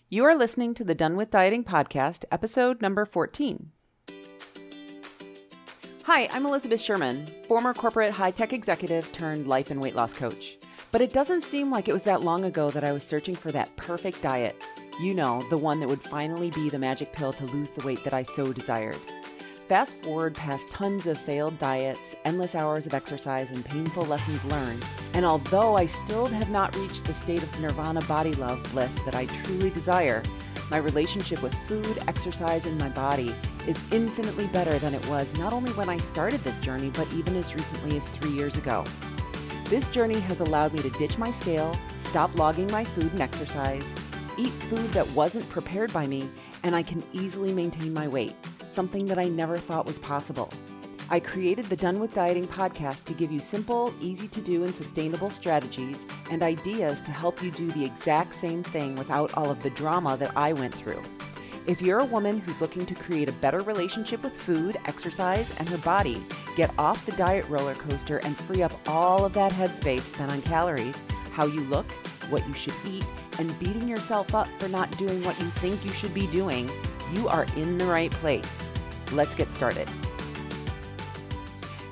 You are listening to the Done With Dieting podcast, episode number 14. Hi, I'm Elizabeth Sherman, former corporate high-tech executive turned life and weight loss coach. But it doesn't seem like it was that long ago that I was searching for that perfect diet. You know, the one that would finally be the magic pill to lose the weight that I so desired. Fast forward past tons of failed diets, endless hours of exercise, and painful lessons learned. And although I still have not reached the state of nirvana body love bliss that I truly desire, my relationship with food, exercise, and my body is infinitely better than it was not only when I started this journey, but even as recently as 3 years ago. This journey has allowed me to ditch my scale, stop logging my food and exercise, eat food that wasn't prepared by me, and I can easily maintain my weight, something that I never thought was possible. I created the Done With Dieting podcast to give you simple, easy to do, and sustainable strategies and ideas to help you do the exact same thing without all of the drama that I went through. If you're a woman who's looking to create a better relationship with food, exercise, and her body, get off the diet roller coaster and free up all of that headspace spent on calories, how you look, what you should eat, and beating yourself up for not doing what you think you should be doing, you are in the right place. Let's get started.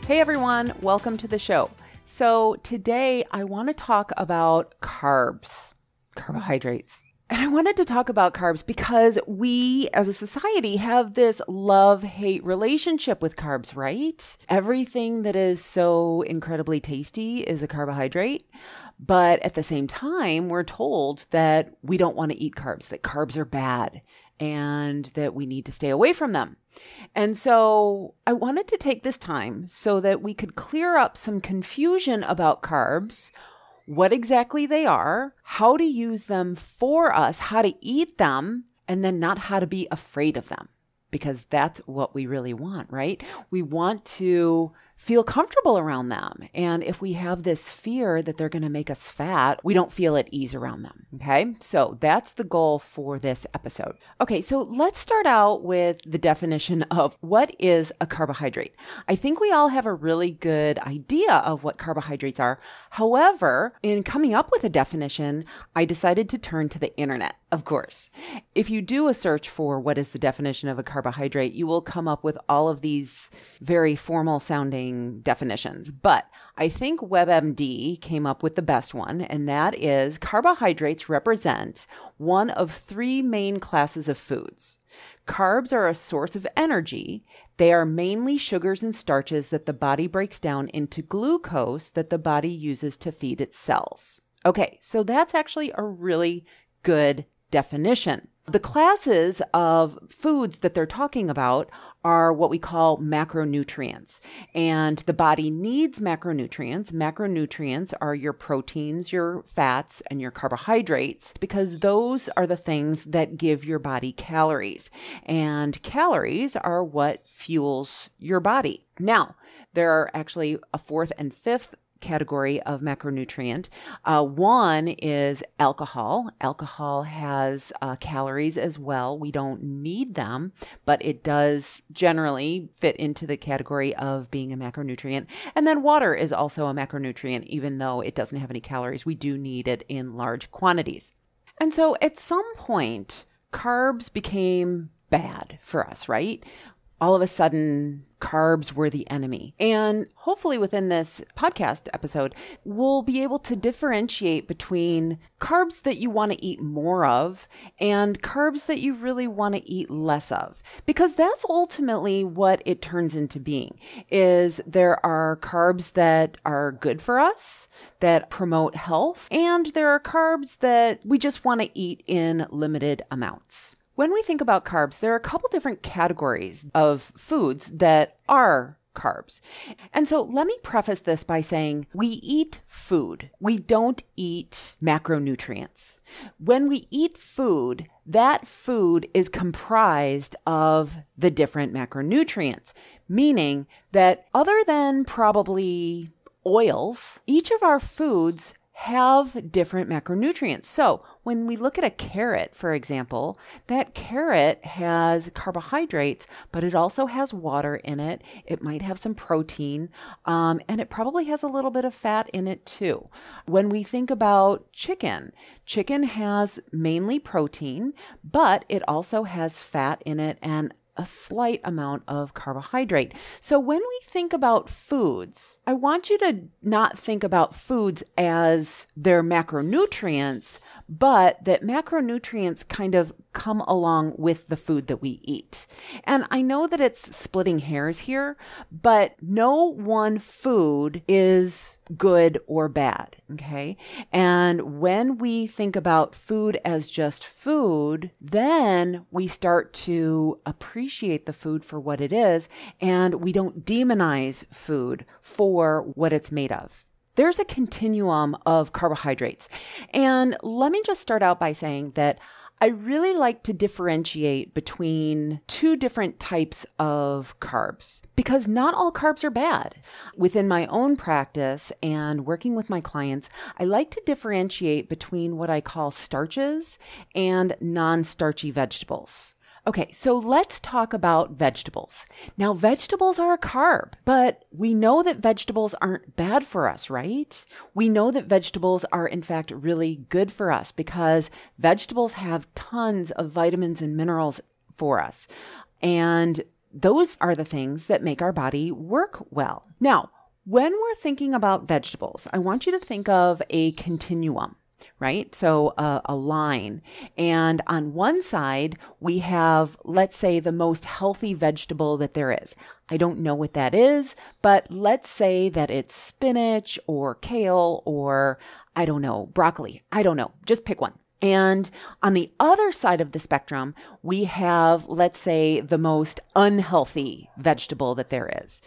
Hey everyone, welcome to the show. So today I want to talk about carbs, carbohydrates. And I wanted to talk about carbs because we as a society have this love-hate relationship with carbs, right? Everything that is so incredibly tasty is a carbohydrate. But at the same time, we're told that we don't want to eat carbs, that carbs are bad, and that we need to stay away from them. And so I wanted to take this time so that we could clear up some confusion about carbs, what exactly they are, how to use them for us, how to eat them, and then not how to be afraid of them. Because that's what we really want, right? We want to feel comfortable around them. And if we have this fear that they're going to make us fat, we don't feel at ease around them. Okay. So that's the goal for this episode. Okay. So let's start out with the definition of what is a carbohydrate. I think we all have a really good idea of what carbohydrates are. However, in coming up with a definition, I decided to turn to the internet, of course. If you do a search for what is the definition of a carbohydrate, you will come up with all of these very formal sounding definitions. But I think WebMD came up with the best one, and that is carbohydrates represent one of three main classes of foods. Carbs are a source of energy. They are mainly sugars and starches that the body breaks down into glucose that the body uses to feed its cells. Okay, so that's actually a really good definition. The classes of foods that they're talking about are what we call macronutrients. And the body needs macronutrients. Macronutrients are your proteins, your fats, and your carbohydrates, because those are the things that give your body calories. And calories are what fuels your body. Now, there are actually a fourth and fifth category of macronutrient. One is alcohol. Alcohol has calories as well. We don't need them, but it does generally fit into the category of being a macronutrient. And then water is also a macronutrient, even though it doesn't have any calories. We do need it in large quantities. And so at some point, carbs became bad for us, right? All of a sudden, carbs were the enemy. And hopefully within this podcast episode, we'll be able to differentiate between carbs that you want to eat more of and carbs that you really want to eat less of. Because that's ultimately what it turns into being, is there are carbs that are good for us, that promote health, and there are carbs that we just want to eat in limited amounts. When we think about carbs, there are a couple different categories of foods that are carbs. And so let me preface this by saying we eat food. We don't eat macronutrients. When we eat food, that food is comprised of the different macronutrients, meaning that other than probably oils, each of our foods have different macronutrients. So when we look at a carrot, for example, that carrot has carbohydrates, but it also has water in it. It might have some protein, and it probably has a little bit of fat in it too. When we think about chicken, chicken has mainly protein, but it also has fat in it and a slight amount of carbohydrate. So when we think about foods, I want you to not think about foods as their macronutrients, but that macronutrients kind of come along with the food that we eat. And I know that it's splitting hairs here, but no one food is good or bad, okay? And when we think about food as just food, then we start to appreciate the food for what it is, and we don't demonize food for what it's made of. There's a continuum of carbohydrates. And let me just start out by saying that I really like to differentiate between two different types of carbs because not all carbs are bad. Within my own practice and working with my clients, I like to differentiate between what I call starches and non-starchy vegetables. Okay, so let's talk about vegetables. Now, vegetables are a carb, but we know that vegetables aren't bad for us, right? We know that vegetables are, in fact, really good for us because vegetables have tons of vitamins and minerals for us. And those are the things that make our body work well. Now, when we're thinking about vegetables, I want you to think of a continuum. Right? So a line. And on one side, we have, let's say, the most healthy vegetable that there is. I don't know what that is, but let's say that it's spinach or kale or, I don't know, broccoli. I don't know. Just pick one. And on the other side of the spectrum, we have, let's say, the most unhealthy vegetable that there is.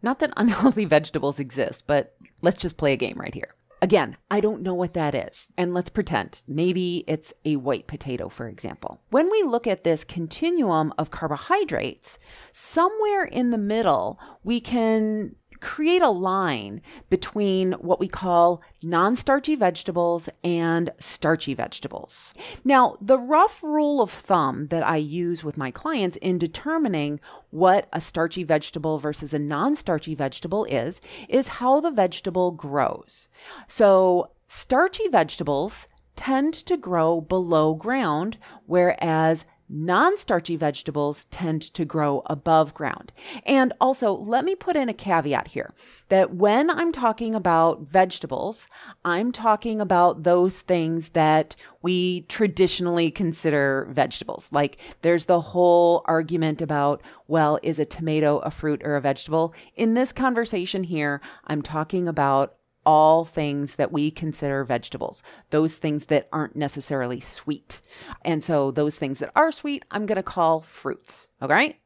Not that unhealthy vegetables exist, but let's just play a game right here. Again, I don't know what that is. And let's pretend maybe it's a white potato, for example. When we look at this continuum of carbohydrates, somewhere in the middle, we can create a line between what we call non-starchy vegetables and starchy vegetables. Now, the rough rule of thumb that I use with my clients in determining what a starchy vegetable versus a non-starchy vegetable is how the vegetable grows. So starchy vegetables tend to grow below ground, whereas non-starchy vegetables tend to grow above ground. And also, let me put in a caveat here that when I'm talking about vegetables, I'm talking about those things that we traditionally consider vegetables. Like there's the whole argument about, well, is a tomato a fruit or a vegetable? In this conversation here, I'm talking about all things that we consider vegetables, those things that aren't necessarily sweet. And so those things that are sweet, I'm going to call fruits. Okay.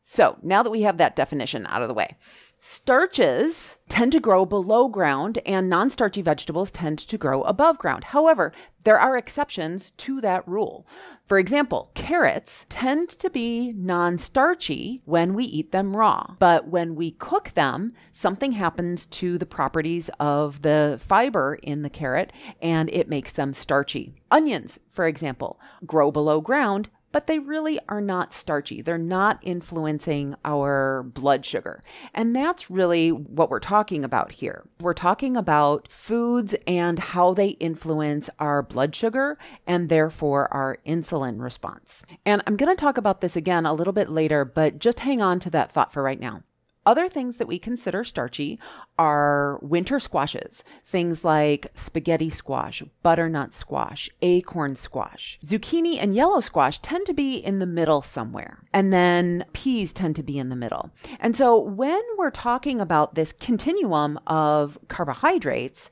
So now that we have that definition out of the way, starches tend to grow below ground and non-starchy vegetables tend to grow above ground. However, there are exceptions to that rule. For example, carrots tend to be non-starchy when we eat them raw, but when we cook them, something happens to the properties of the fiber in the carrot and it makes them starchy. Onions, for example, grow below ground, but they really are not starchy. They're not influencing our blood sugar. And that's really what we're talking about here. We're talking about foods and how they influence our blood sugar and therefore our insulin response. And I'm going to talk about this again a little bit later, but just hang on to that thought for right now. Other things that we consider starchy are winter squashes, things like spaghetti squash, butternut squash, acorn squash. Zucchini and yellow squash tend to be in the middle somewhere, and then peas tend to be in the middle. And so when we're talking about this continuum of carbohydrates,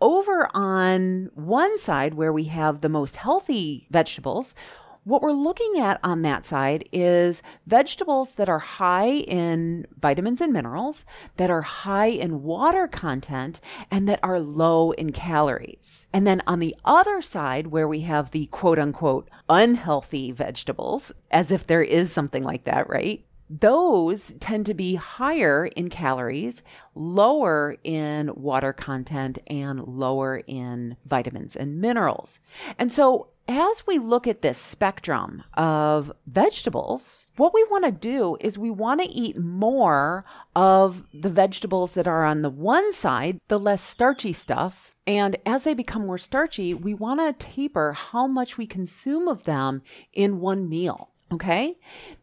over on one side where we have the most healthy vegetables, what we're looking at on that side is vegetables that are high in vitamins and minerals, that are high in water content, and that are low in calories. And then on the other side, where we have the quote unquote unhealthy vegetables, as if there is something like that, right? those tend to be higher in calories, lower in water content, and lower in vitamins and minerals. And so as we look at this spectrum of vegetables, what we want to do is we want to eat more of the vegetables that are on the one side, the less starchy stuff. And as they become more starchy, we want to taper how much we consume of them in one meal. Okay.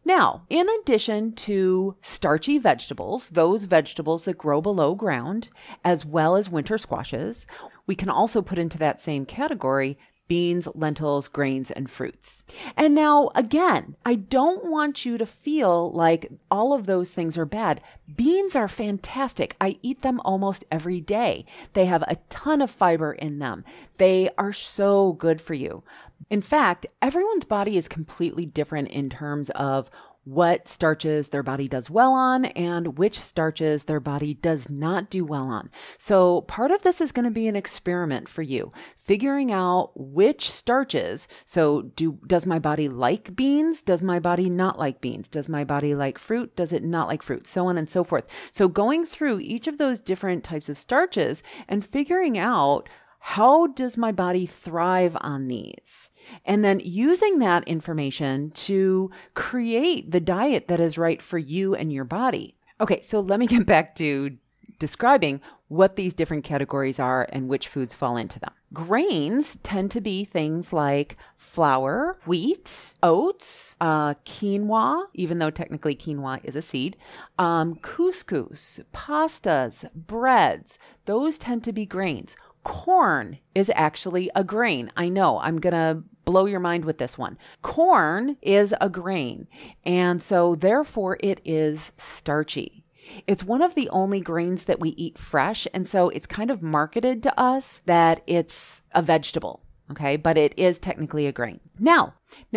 Now, in addition to starchy vegetables, those vegetables that grow below ground, as well as winter squashes, we can also put into that same category beans, lentils, grains, and fruits. And now, again, I don't want you to feel like all of those things are bad. Beans are fantastic. I eat them almost every day. They have a ton of fiber in them. They are so good for you. In fact, everyone's body is completely different in terms of what starches their body does well on and which starches their body does not do well on. So part of this is going to be an experiment for you, figuring out which starches. So does my body like beans? Does my body not like beans? Does my body like fruit? Does it not like fruit? So on and so forth. So going through each of those different types of starches and figuring out how does my body thrive on these? And then using that information to create the diet that is right for you and your body. Okay, so let me get back to describing what these different categories are and which foods fall into them. Grains tend to be things like flour, wheat, oats, quinoa, even though technically quinoa is a seed, couscous, pastas, breads. Those tend to be grains. Corn is actually a grain. I know, I'm going to blow your mind with this one. Corn is a grain, and so therefore it is starchy. It's one of the only grains that we eat fresh, and so it's kind of marketed to us that it's a vegetable. Okay, but it is technically a grain. Now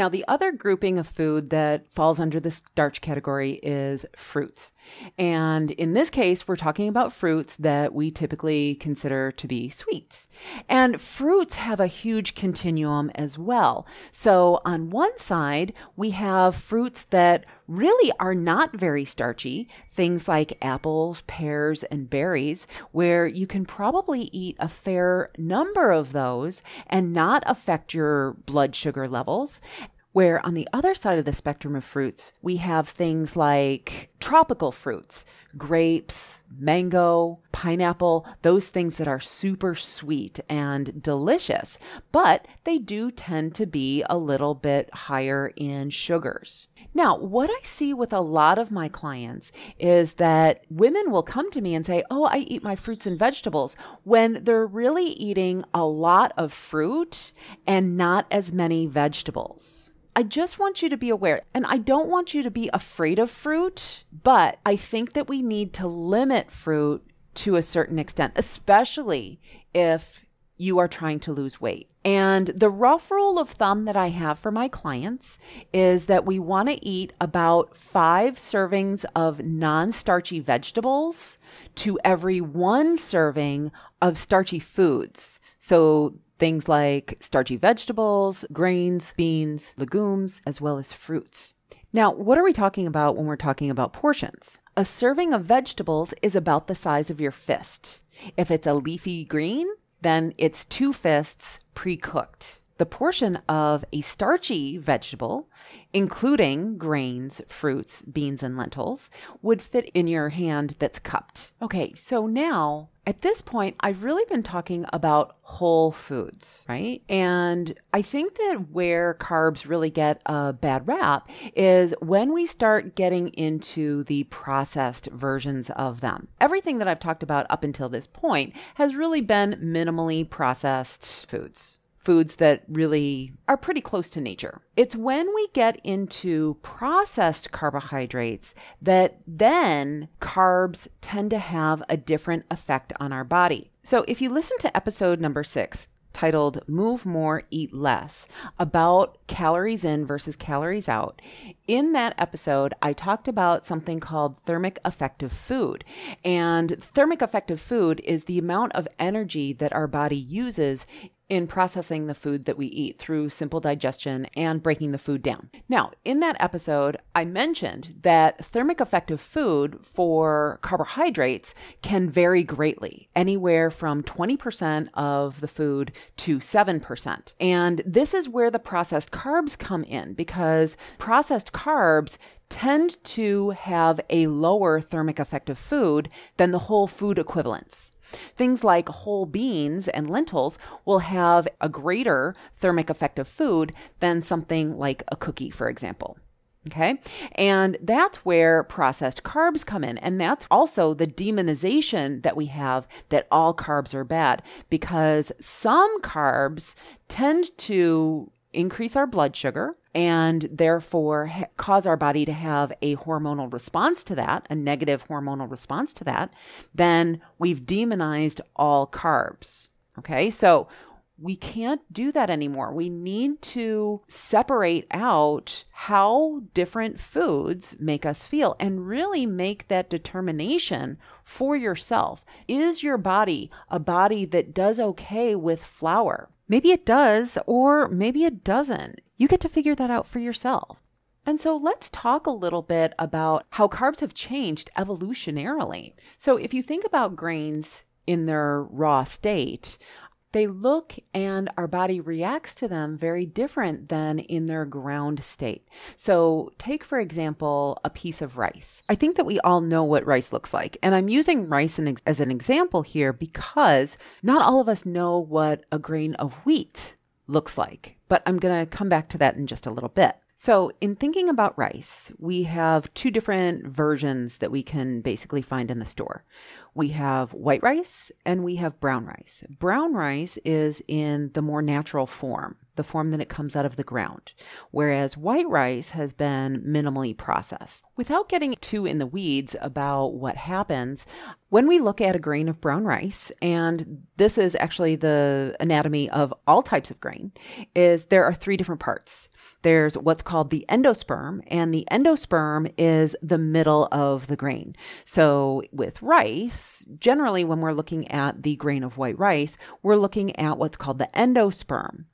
the other grouping of food that falls under the starch category is fruits. And in this case, we're talking about fruits that we typically consider to be sweet. And fruits have a huge continuum as well. So on one side, we have fruits that really are not very starchy, things like apples, pears, and berries, where you can probably eat a fair number of those and not affect your blood sugar levels. Where on the other side of the spectrum of fruits, we have things like tropical fruits, grapes, mango, pineapple, those things that are super sweet and delicious, but they do tend to be a little bit higher in sugars. Now, what I see with a lot of my clients is that women will come to me and say, oh, I eat my fruits and vegetables, when they're really eating a lot of fruit and not as many vegetables. I just want you to be aware, and I don't want you to be afraid of fruit, but I think that we need to limit fruit to a certain extent, especially if you are trying to lose weight. And the rough rule of thumb that I have for my clients is that we want to eat about 5 servings of non-starchy vegetables to every 1 serving of starchy foods. So things like starchy vegetables, grains, beans, legumes, as well as fruits. Now, what are we talking about when we're talking about portions? A serving of vegetables is about the size of your fist. If it's a leafy green, then it's 2 fists pre-cooked. The portion of a starchy vegetable, including grains, fruits, beans, and lentils, would fit in your hand that's cupped. Okay, so now at this point, I've really been talking about whole foods, right? And I think that where carbs really get a bad rap is when we start getting into the processed versions of them. Everything that I've talked about up until this point has really been minimally processed foods. Foods that really are pretty close to nature. It's when we get into processed carbohydrates that then carbs tend to have a different effect on our body. So if you listen to episode number 6, titled Move More, Eat Less, about calories in versus calories out. In that episode, I talked about something called thermic effective food. And thermic effective food is the amount of energy that our body uses in processing the food that we eat through simple digestion and breaking the food down. Now, in that episode, I mentioned that thermic effective food for carbohydrates can vary greatly, anywhere from 20% of the food to 7%. And this is where the processed carbs come in, because processed carbs tend to have a lower thermic effective food than the whole food equivalents. Things like whole beans and lentils will have a greater thermic effective food than something like a cookie, for example. Okay. And that's where processed carbs come in. And that's also the demonization that we have that all carbs are bad, because some carbs tend to increase our blood sugar and therefore cause our body to have a hormonal response to that, a negative hormonal response to that, then we've demonized all carbs. Okay, so we can't do that anymore. We need to separate out how different foods make us feel and really make that determination for yourself. Is your body a body that does okay with flour? Maybe it does, or maybe it doesn't. You get to figure that out for yourself. And so let's talk a little bit about how carbs have changed evolutionarily. So if you think about grains in their raw state, they look and our body reacts to them very different than in their ground state. So take, for example, a piece of rice. I think that we all know what rice looks like. And I'm using rice as an example here because not all of us know what a grain of wheat looks like. But I'm going to come back to that in just a little bit. So in thinking about rice, we have two different versions that we can basically find in the store. We have white rice and we have brown rice. Brown rice is in the more natural form, the form that it comes out of the ground, whereas white rice has been minimally processed. Without getting too in the weeds about what happens, when we look at a grain of brown rice, and this is actually the anatomy of all types of grain, is there are three different parts. There's what's called the endosperm, and the endosperm is the middle of the grain. So with rice, generally when we're looking at the grain of white rice, we're looking at what's called the endosperm.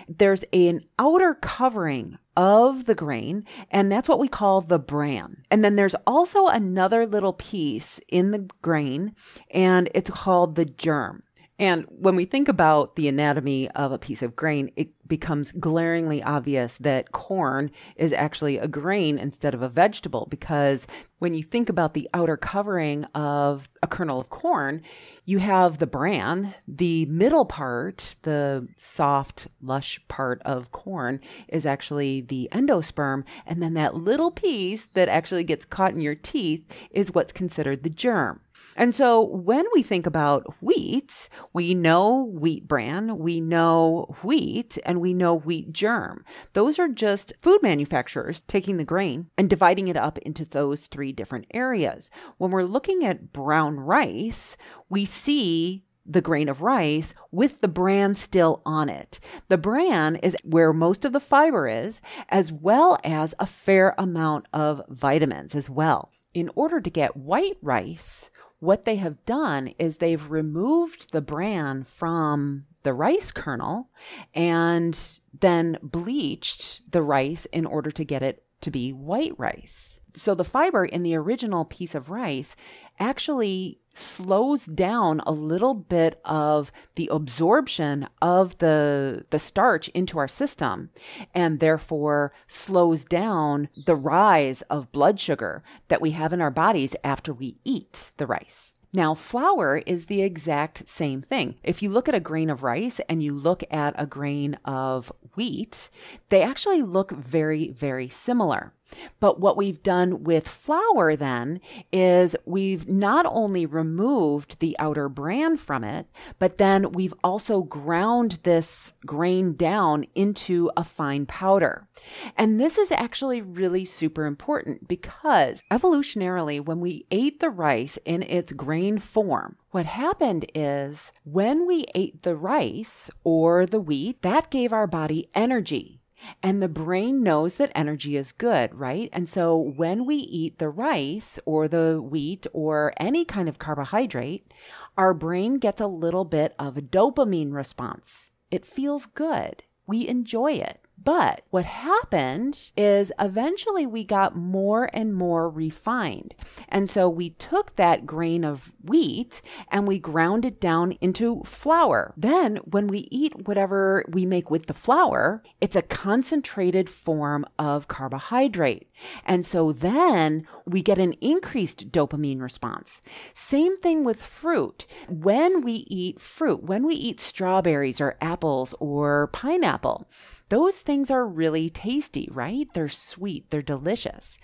There's an outer covering of the grain, and that's what we call the bran. And then there's also another little piece in the grain, and it's called the germ. And when we think about the anatomy of a piece of grain, it becomes glaringly obvious that corn is actually a grain instead of a vegetable, because when you think about the outer covering of a kernel of corn, you have the bran, the middle part, the soft, lush part of corn is actually the endosperm, and then that little piece that actually gets caught in your teeth is what's considered the germ. And so when we think about wheat, we know wheat bran, we know wheat, and we know wheat germ. Those are just food manufacturers taking the grain and dividing it up into those three different areas. When we're looking at brown rice, we see the grain of rice with the bran still on it. The bran is where most of the fiber is, as well as a fair amount of vitamins as well. In order to get white rice, what they have done is they've removed the bran from the rice kernel and then bleached the rice in order to get it to be white rice. So the fiber in the original piece of rice actually slows down a little bit of the absorption of the starch into our system, and therefore slows down the rise of blood sugar that we have in our bodies after we eat the rice. Now, flour is the exact same thing. If you look at a grain of rice and you look at a grain of wheat, they actually look very, very similar. But what we've done with flour then is we've not only removed the outer bran from it, but then we've also ground this grain down into a fine powder. And this is actually really super important because evolutionarily, when we ate the rice in its grain form, what happened is when we ate the rice or the wheat, that gave our body energy. And the brain knows that energy is good, right? And so when we eat the rice or the wheat or any kind of carbohydrate, our brain gets a little bit of a dopamine response. It feels good. We enjoy it. But what happened is eventually we got more and more refined. And so we took that grain of wheat and we ground it down into flour. Then when we eat whatever we make with the flour, it's a concentrated form of carbohydrate. And so then we get an increased dopamine response. Same thing with fruit. When we eat fruit, when we eat strawberries or apples or pineapple, those things are really tasty, right? They're sweet, they're delicious.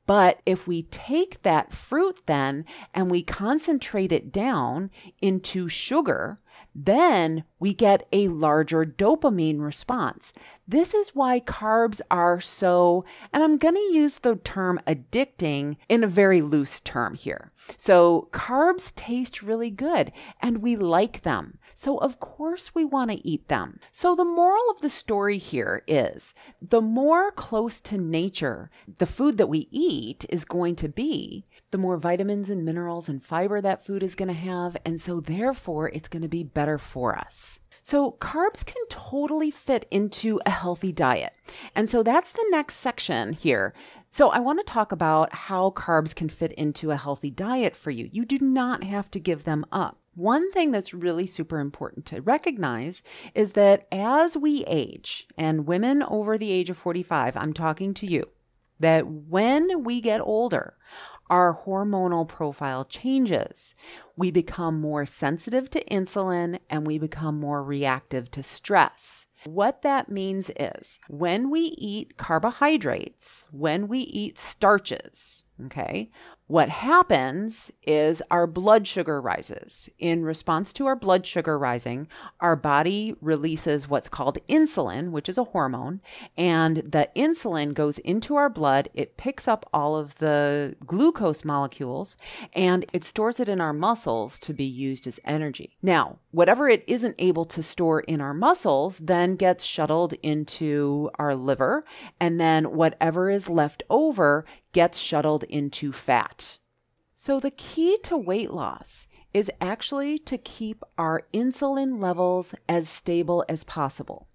But if we take that fruit then and we concentrate it down into sugar, then we get a larger dopamine response. This is why carbs are so, and I'm going to use the term addicting in a very loose term here. So carbs taste really good and we like them. So of course we want to eat them. So the moral of the story here is the more close to nature the food that we eat is going to be, the more vitamins and minerals and fiber that food is going to have. And so therefore it's going to be better for us. So carbs can totally fit into a healthy diet. And so that's the next section here. So I want to talk about how carbs can fit into a healthy diet for you. You do not have to give them up. One thing that's really super important to recognize is that as we age, and women over the age of 45, I'm talking to you, that when we get older, our hormonal profile changes. We become more sensitive to insulin and we become more reactive to stress. What that means is when we eat carbohydrates, when we eat starches, okay, what happens is our blood sugar rises. In response to our blood sugar rising, our body releases what's called insulin, which is a hormone, and the insulin goes into our blood. It picks up all of the glucose molecules and it stores it in our muscles to be used as energy. Now, whatever it isn't able to store in our muscles then gets shuttled into our liver, and then whatever is left over gets shuttled into fat. So the key to weight loss is actually to keep our insulin levels as stable as possible.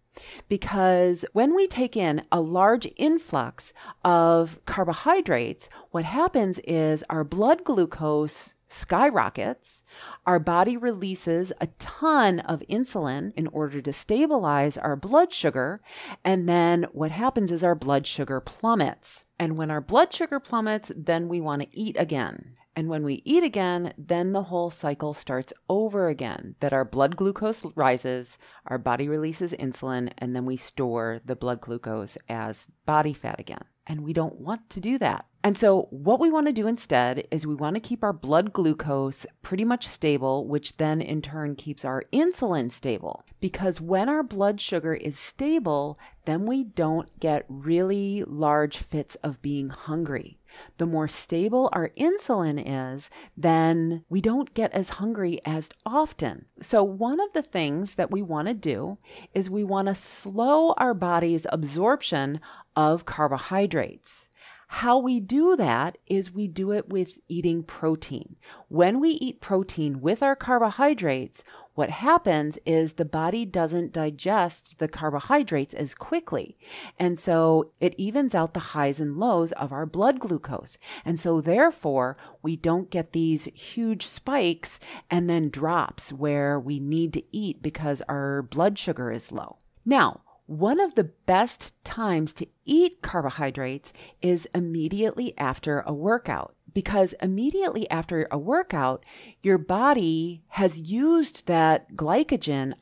Because when we take in a large influx of carbohydrates, what happens is our blood glucose skyrockets, our body releases a ton of insulin in order to stabilize our blood sugar, and then what happens is our blood sugar plummets. And when our blood sugar plummets, then we want to eat again. And when we eat again, then the whole cycle starts over again, that our blood glucose rises, our body releases insulin, and then we store the blood glucose as body fat again. And we don't want to do that. And so what we want to do instead is we want to keep our blood glucose pretty much stable, which then in turn keeps our insulin stable. Because when our blood sugar is stable, then we don't get really large fits of being hungry. The more stable our insulin is, then we don't get as hungry as often. So one of the things that we want to do is we want to slow our body's absorption of carbohydrates. How we do that is we do it with eating protein. When we eat protein with our carbohydrates, what happens is the body doesn't digest the carbohydrates as quickly. And so it evens out the highs and lows of our blood glucose. And so therefore, we don't get these huge spikes and then drops where we need to eat because our blood sugar is low. Now, one of the best times to eat carbohydrates is immediately after a workout, because immediately after a workout, your body has used that glycogen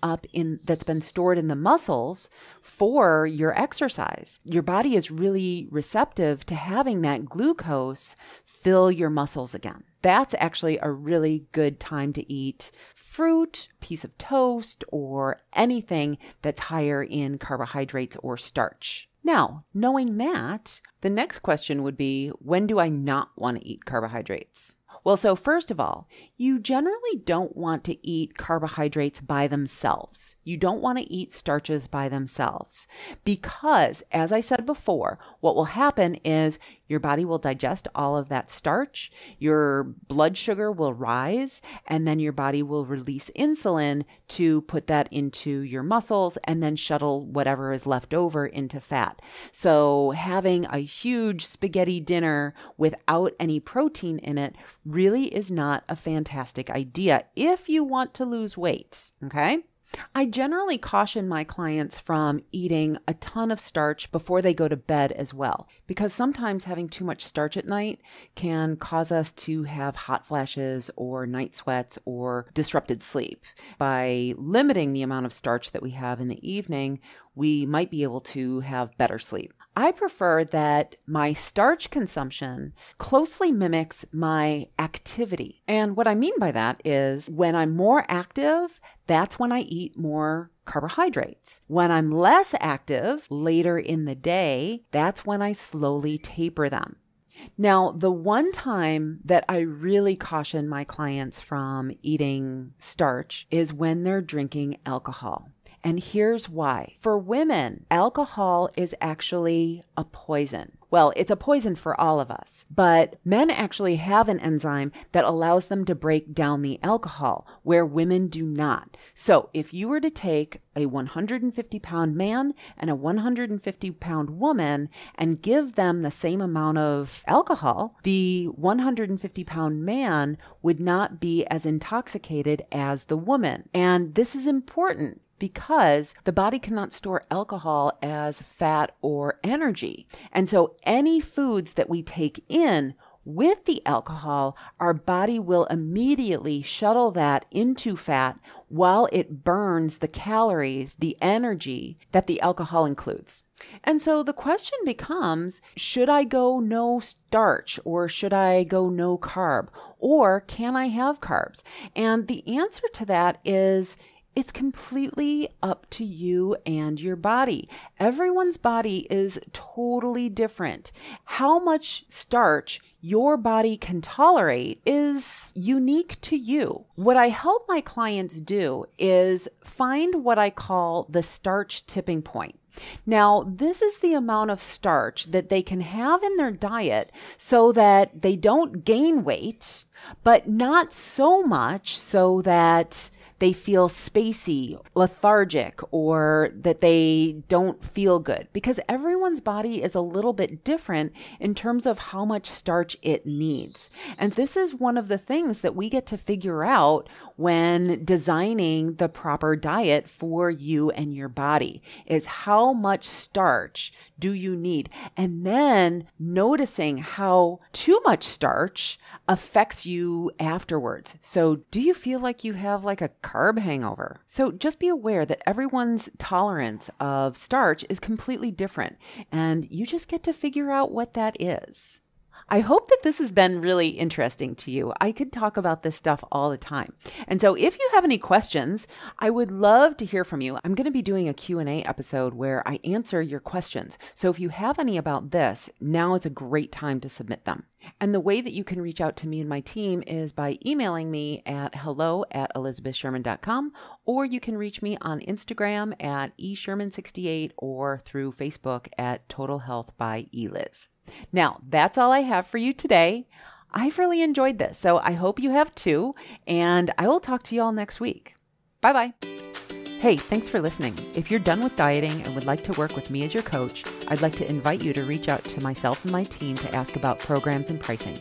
that's been stored in the muscles for your exercise. Your body is really receptive to having that glucose fill your muscles again. That's actually a really good time to eat fruit, piece of toast, or anything that's higher in carbohydrates or starch. Now, knowing that, the next question would be, when do I not want to eat carbohydrates? Well, so first of all, you generally don't want to eat carbohydrates by themselves. You don't want to eat starches by themselves because, as I said before, what will happen is Your body will digest all of that starch, your blood sugar will rise, and then your body will release insulin to put that into your muscles and then shuttle whatever is left over into fat. So having a huge spaghetti dinner without any protein in it really is not a fantastic idea if you want to lose weight, okay? I generally caution my clients from eating a ton of starch before they go to bed as well, because sometimes having too much starch at night can cause us to have hot flashes or night sweats or disrupted sleep. By limiting the amount of starch that we have in the evening, we might be able to have better sleep. I prefer that my starch consumption closely mimics my activity. And what I mean by that is when I'm more active, that's when I eat more carbohydrates. When I'm less active later in the day, that's when I slowly taper them. Now, the one time that I really caution my clients from eating starch is when they're drinking alcohol. And here's why. For women, alcohol is actually a poison. Well, it's a poison for all of us, but men actually have an enzyme that allows them to break down the alcohol, where women do not. So if you were to take a 150-pound man and a 150-pound woman and give them the same amount of alcohol, the 150-pound man would not be as intoxicated as the woman. And this is important, because the body cannot store alcohol as fat or energy. And so any foods that we take in with the alcohol, our body will immediately shuttle that into fat while it burns the calories, the energy that the alcohol includes. And so the question becomes, should I go no starch or should I go no carb? Or can I have carbs? And the answer to that is, it's completely up to you and your body. Everyone's body is totally different. How much starch your body can tolerate is unique to you. What I help my clients do is find what I call the starch tipping point. Now, this is the amount of starch that they can have in their diet so that they don't gain weight, but not so much so that they feel spacey, lethargic, or that they don't feel good, because everyone's body is a little bit different in terms of how much starch it needs. And this is one of the things that we get to figure out when designing the proper diet for you and your body, is how much starch do you need? And then noticing how too much starch affects you afterwards. So do you feel like you have like a carb hangover? So just be aware that everyone's tolerance of starch is completely different, and you just get to figure out what that is. I hope that this has been really interesting to you. I could talk about this stuff all the time. And so if you have any questions, I would love to hear from you. I'm going to be doing a Q&A episode where I answer your questions. So if you have any about this, now is a great time to submit them. And the way that you can reach out to me and my team is by emailing me at hello@elizabethsherman.com, or you can reach me on Instagram at esherman68 or through Facebook at Total Health by Eliz. Now, that's all I have for you today. I've really enjoyed this, so I hope you have too, and I will talk to you all next week. Bye-bye. Hey, thanks for listening. If you're done with dieting and would like to work with me as your coach, I'd like to invite you to reach out to myself and my team to ask about programs and pricing.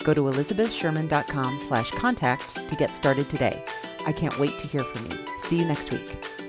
Go to elizabethsherman.com/contact to get started today. I can't wait to hear from you. See you next week.